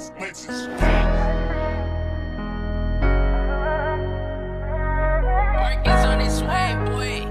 Marcus on his way, boy.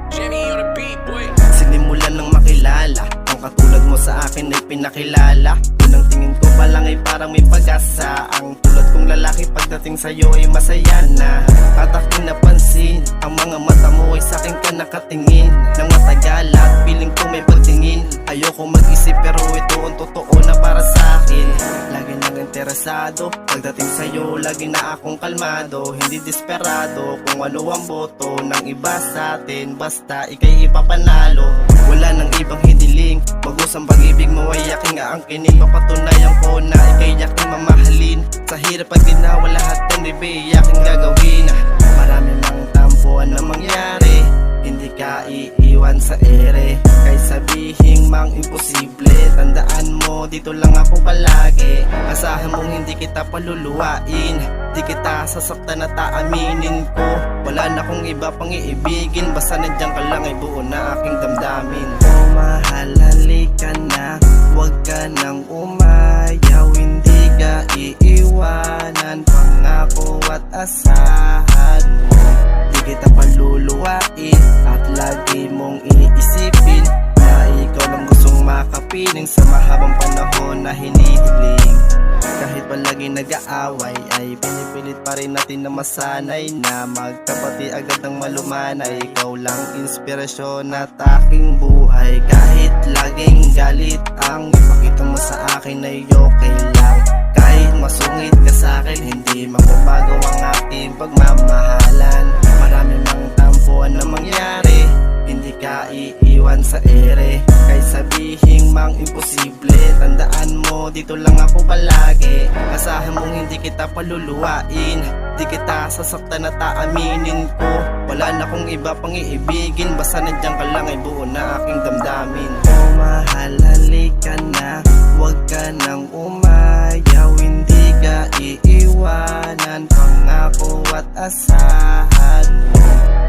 Jimmy on the beat, boy. Sinimulan ng makilala, ang katulad mo sa akin ay pinakilala. Unang tingin ko pa lang ay parang may pag-asa. Ang tulad kong lalaki pagdating sa'yo ay masaya na. At aking napansin, ang mga mata mo ay sa'kin ka nakatingin. Nang matagal at feeling ko may pagtingin. Ayoko mag-isip pero ito ang totoo na para sa'kin. Lagi nang interesado, pagdating sa'yo lagi na akong kalmado. Hindi desperado kung ano ang boto ng iba sa'tin. Basta ikay ipapanalo. Wala nang ibang hiniling, mag-usang pag-ibig mo ay aking aangkinin. Mapatunayan ko na ikay aking mamahalin. Sa hirap pag ginawa lahat ng ibig aking gagawin. Marami mang tampuan na mangyari, hindi ka iiwan sa ere. Kahit sabihin mang imposible, tandaan mo dito lang ako palagi. Asahan mong hindi kita paluluwain, di kita sasaktan at aaminin ko. Wala na kong iba pang iibigin, basta nandiyan ka lang ay buo na aking damdamin. Oh mahal, halika na, huwag ka nang umayaw. Hindi ka iiwanan, pangako at asahan mo. Di kita paluluwain at lagi mong iisipin na ikaw lang gustong makapiling sa mahabang panahon na hinihiling. Kahit palagi nag-aaway ay pinipilit pa rin natin na masanay na magkapati agad ng malumanay. Ikaw lang inspirasyon at aking buhay. Kahit laging galit ang ipakita mo sa akin ay okay lang. Kahit masungit ka sa akin, hindi mababago ang aking pagmamahalan. Marami mang tampuan na mangyari, hindi ka iiwan sa ere. Kahit sabihin mang imposible, tandaan mo dito lang ako palagi. Asahan mong hindi kita paluluwain, di kita sasaktan at aaminin ko. Wala na kong iba pang iibigin, basta nandiyan ka lang ay buo na aking damdamin. Oh mahal, halika na, huwag ka nang umayaw. Hindi ka iiwanan, pangako at asahan mo.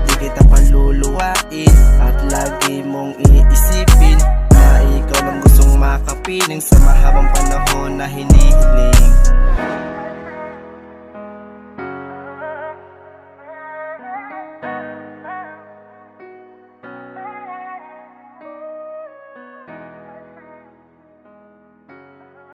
Di kita paluluwain at lagi mong iisipin na ikaw lang gustong makapiling sa mahabang panahon na hinihiling.